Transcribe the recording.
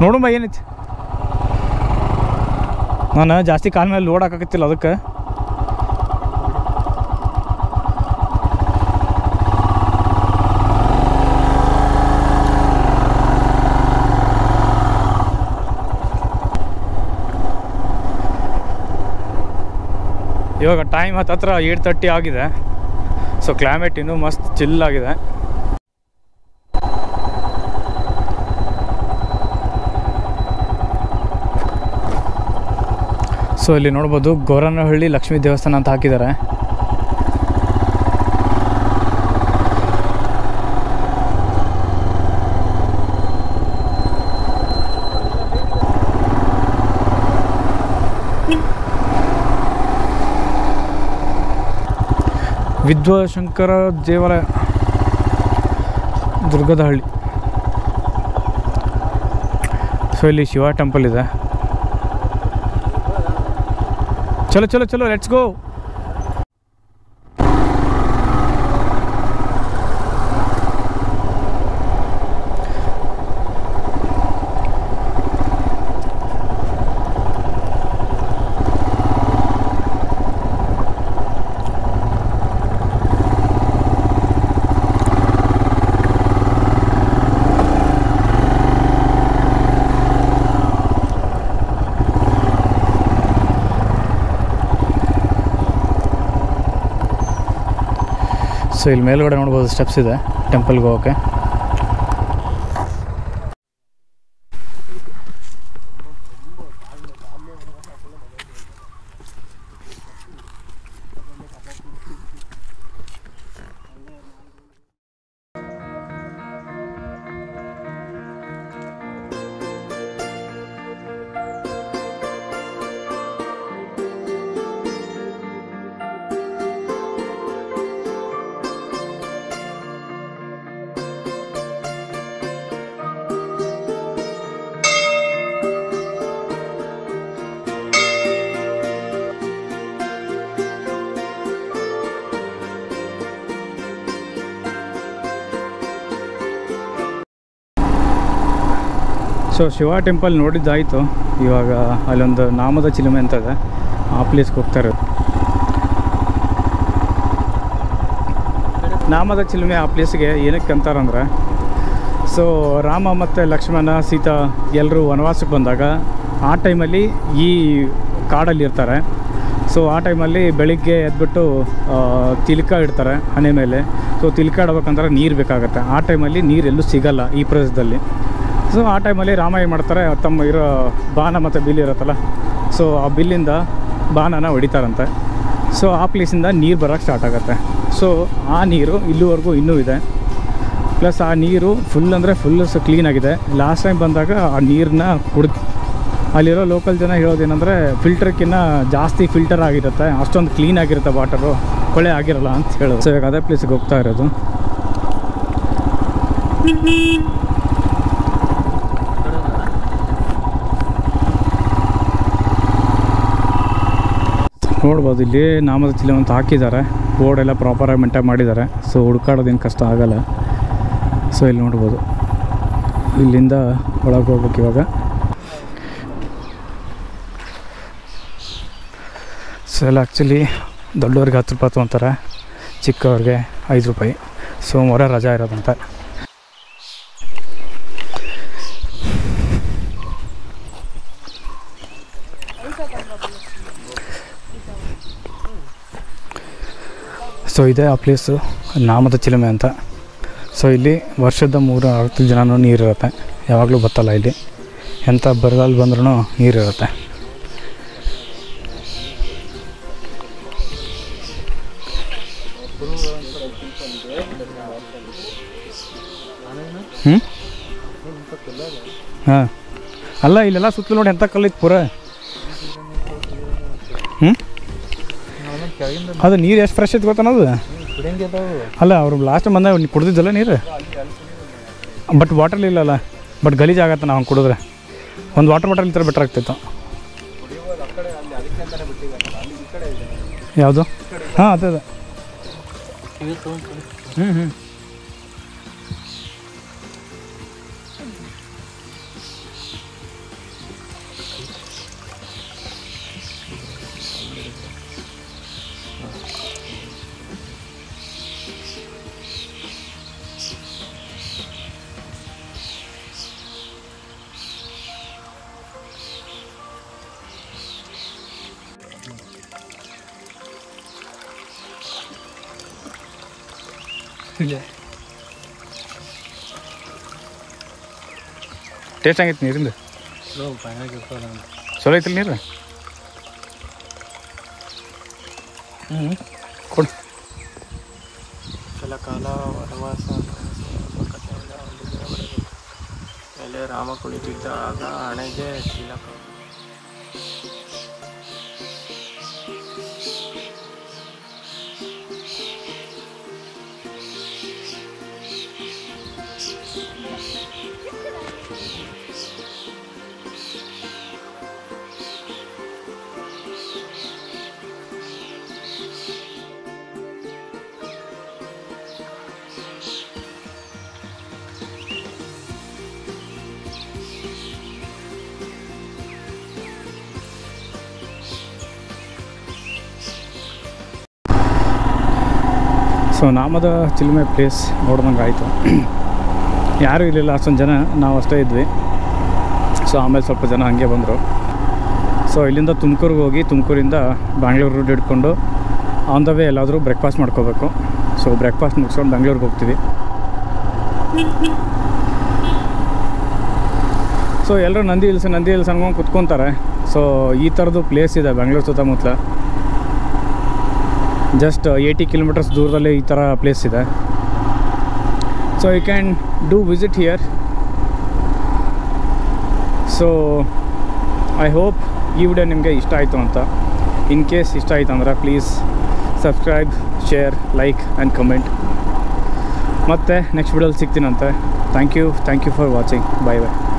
ನೋಡುಂಬ ಏನೈತಿ. ನಾನು ಜಾಸ್ತಿ ಕಾಲ ಮೇಲೆ ಲೋಡ್ ಹಾಕಕತ್ತಿಲ್ಲ ಅದಕ್ಕೆ. ಇವಾಗ ಟೈಮ್ ಹತ್ರ 8:30 ಆಗಿದೆ. ಸೊ ಕ್ಲೈಮೇಟ್ ಇನ್ನೂ ಮಸ್ತ್ ಚಿಲ್ ಆಗಿದೆ. ಸೊ ಇಲ್ಲಿ ನೋಡ್ಬೋದು ಗೋರನಹಳ್ಳಿ ಲಕ್ಷ್ಮೀ ದೇವಸ್ಥಾನ ಅಂತ ಹಾಕಿದ್ದಾರೆ. ವಿದ್ವಶಂಕರ ದೇವಾಲಯ ದುರ್ಗದಹಳ್ಳಿ. ಸೊ ಇಲ್ಲಿ ಶಿವ ಟೆಂಪಲ್ ಇದೆ. ಚಲೋ ಚಲೋ ಚಲೋ ಲೆಟ್ಸ್ ಗೋ. ಸೊ ಇಲ್ಲಿ ಮೇಲ್ಗಡೆ ನೋಡ್ಬೋದು ಸ್ಟೆಪ್ಸ್ ಇದೆ ಟೆಂಪಲ್ಗೆ ಹೋಗೋಕ್ಕೆ. ಸೊ ಶಿವ ಟೆಂಪಲ್ ನೋಡಿದ್ದಾಯಿತು. ಇವಾಗ ಅಲ್ಲೊಂದು ನಾಮದ ಚಿಲುಮೆ ಅಂತ ಇದೆ, ಆ ಪ್ಲೇಸ್ಗೆ ಹೋಗ್ತಾ ಇರೋದು. ನಾಮದ ಚಿಲುಮೆ ಆ ಪ್ಲೇಸ್ಗೆ ಏನಕ್ಕೆ ಅಂತಾರಂದ್ರೆ, ಸೊ ರಾಮ ಮತ್ತು ಲಕ್ಷ್ಮಣ ಸೀತಾ ಎಲ್ಲರೂ ವನವಾಸಕ್ಕೆ ಬಂದಾಗ ಆ ಟೈಮಲ್ಲಿ ಈ ಕಾಡಲ್ಲಿ ಇರ್ತಾರೆ. ಸೊ ಆ ಟೈಮಲ್ಲಿ ಬೆಳಿಗ್ಗೆ ಎದ್ಬಿಟ್ಟು ತಿಲಕ ಇಡ್ತಾರೆ ಹಣೆ ಮೇಲೆ. ಸೊ ತಿಲಕ ಇಡ್ಬೇಕಂದ್ರೆ ನೀರು ಬೇಕಾಗುತ್ತೆ. ಆ ಟೈಮಲ್ಲಿ ನೀರೆಲ್ಲೂ ಸಿಗಲ್ಲ ಈ ಪ್ರದೇಶದಲ್ಲಿ. ಸೊ ಆ ಟೈಮಲ್ಲಿ ರಾಮ ಏನು ಮಾಡ್ತಾರೆ, ತಮ್ಮ ಇರೋ ಬಾಣ ಮತ್ತು ಬಿಲ್ ಇರುತ್ತಲ್ಲ, ಸೊ ಆ ಬಿಲ್ಲಿಂದ ಬಾಣನ ಹೊಡಿತಾರಂತೆ. ಸೊ ಆ ಪ್ಲೇಸಿಂದ ನೀರು ಬರೋಕ್ಕೆ ಸ್ಟಾರ್ಟ್ ಆಗುತ್ತೆ. ಸೊ ಆ ನೀರು ಇಲ್ಲಿವರೆಗೂ ಇನ್ನೂ ಇದೆ. ಪ್ಲಸ್ ಆ ನೀರು ಫುಲ್ ಅಂದರೆ ಫುಲ್ ಕ್ಲೀನಾಗಿದೆ. ಲಾಸ್ಟ್ ಟೈಮ್ ಬಂದಾಗ ಆ ನೀರನ್ನ ಅಲ್ಲಿರೋ ಲೋಕಲ್ ಜನ ಹೇಳೋದೇನೆಂದರೆ ಫಿಲ್ಟರ್ಕಿನ್ನ ಜಾಸ್ತಿ ಫಿಲ್ಟರ್ ಆಗಿರುತ್ತೆ, ಅಷ್ಟೊಂದು ಕ್ಲೀನ್ ಆಗಿರುತ್ತೆ ವಾಟರು, ಕೊಳೆ ಆಗಿರಲ್ಲ ಅಂತ ಹೇಳೋದು. ಸೊ ಇವಾಗ ಅದೇ ಪ್ಲೇಸಿಗೆ ಹೋಗ್ತಾ ಇರೋದು. ನೋಡ್ಬೋದು ಇಲ್ಲಿ ನಾಮದ ಚಿಲುಮೆ ಅಂತ ಹಾಕಿದ್ದಾರೆ. ಬೋರ್ಡ್ ಎಲ್ಲ ಪ್ರಾಪರಾಗಿ ಮೇಂಟೈನ್ ಮಾಡಿದ್ದಾರೆ. ಸೊ ಹುಡ್ಕಾಡೋದೇನು ಕಷ್ಟ ಆಗಲ್ಲ. ಸೊ ಇಲ್ಲಿ ನೋಡ್ಬೋದು, ಇಲ್ಲಿಂದ ಒಳಗೆ ಹೋಗ್ಬೇಕು. ಇವಾಗ ಸೊ ಎಲ್ಲ ಆ್ಯಕ್ಚುಲಿ ದೊಡ್ಡವ್ರಿಗೆ 10 ರೂಪಾಯಿ ತೊಗೊತಾರೆ, ಚಿಕ್ಕವ್ರಿಗೆ 5 ರೂಪಾಯಿ. ಸೋಮವಾರ ರಜಾ ಇರೋದಂತ. ಸೊ ಇದೇ ಆ ಪ್ಲೇಸು ನಾಮದ ಚಿಲುಮೆ ಅಂತ. ಸೊ ಇಲ್ಲಿ ವರ್ಷದ 360 ಜನನೂ ನೀರಿರುತ್ತೆ, ಯಾವಾಗಲೂ ಬತ್ತಲ್ಲ ಇಲ್ಲಿ. ಎಂಥ ಬರಗಾಲ ಬಂದ್ರೂ ನೀರಿರುತ್ತೆ. ಹಾಂ ಅಲ್ಲ, ಇಲ್ಲೆಲ್ಲ ಸುತ್ತಲೂ ನೋಡಿ ಎಂಥ ಕಲ್ಲಿತ್ತು ಪೂರ. ಅದು ನೀರು ಎಷ್ಟು ಫ್ರೆಶ್ ಐತೆ ಗೊತ್ತಾನದು. ಅಲ್ಲ ಅವ್ರು ಲಾಸ್ಟ್ ಟೈಮ್ ಬಂದಾಗ ಕುಡ್ದಿದ್ದಲ್ಲ ನೀರು, ಬಟ್ ಬಾಟಲ್ ಇಲ್ಲಲ್ಲ. ಬಟ್ ಗಲೀಜಾಗತ್ತೆ ನಾವು ಹಂಗೆ ಕುಡಿದ್ರೆ. ಒಂದು ವಾಟರ್ ಬಾಟಲ್ ಈ ಥರ ಬೆಟ್ರ್ ಆಗ್ತಿತ್ತು. ಯಾವುದು? ಹಾಂ ಅದೇ ಅದೇ. ಟೇಸ್ಟ್ ಆಗೈತೆ ನೀರಿಂದ ಚಲೋ ಐತಿಲ್ಲ ನೀರು ಕೊಡು ಕೆಲ ಕಾಲ ವನವಾಸ ಮೇಲೆ ರಾಮ ಕುಳಿತಿದ್ದಾಗ ಹಣೆಗೆ ತಿಲಕ. ಸೊ ನಾಮದ ಚಿಲುಮೆ ಪ್ಲೇಸ್ ನೋಡ್ದಂಗೆ ಆಯಿತು. ಯಾರೂ ಇರಲಿಲ್ಲ, ಅಷ್ಟೊಂದು ಜನ, ನಾವು ಅಷ್ಟೇ ಇದ್ವಿ. ಸೊ ಆಮೇಲೆ ಸ್ವಲ್ಪ ಜನ ಹಾಗೆ ಬಂದರು. ಸೊ ಇಲ್ಲಿಂದ ತುಮಕೂರಿಗೆ ಹೋಗಿ ತುಮಕೂರಿಂದ ಬ್ಯಾಂಗ್ಳೂರು ರೂಟ್ ಹಿಡ್ಕೊಂಡು ಆನ್ ದ ವೇ ಎಲ್ಲಾದರೂ ಬ್ರೇಕ್ಫಾಸ್ಟ್ ಮಾಡ್ಕೋಬೇಕು. ಸೊ ಬ್ರೇಕ್ಫಾಸ್ಟ್ ಮುಗಿಸ್ಕೊಂಡು ಬೆಂಗ್ಳೂರಿಗೆ ಹೋಗ್ತೀವಿ. ಸೊ ಎಲ್ಲರೂ ನಂದಿ ಹಿಲ್ಸ್ ಅನ್ಕೊಂಡು ಕುತ್ಕೊತಾರೆ. ಸೊ ಈ ಥರದ್ದು ಪ್ಲೇಸ್ ಇದೆ ಬೆಂಗ್ಳೂರು ಸುತ್ತಮುತ್ತಲ. ಜಸ್ಟ್ 80 ಕಿಲೋಮೀಟರ್ಸ್ ದೂರದಲ್ಲೇ ಈ ಥರ ಪ್ಲೇಸ್ ಇದೆ. So you can do visit here. So I hope ಈ ವಿಡಿಯೋ ನಿಮಗೆ ಇಷ್ಟ ಆಯಿತು ಅಂತ. ಇನ್ ಕೇಸ್ ಇಷ್ಟ ಆಯಿತು ಅಂದರೆ please subscribe, share, like and comment. ಮತ್ತು ನೆಕ್ಸ್ಟ್ ವಿಡಿಯೋಲಿ ಸಿಗ್ತೀನಂತೆ. Thank you for watching. Bye bye.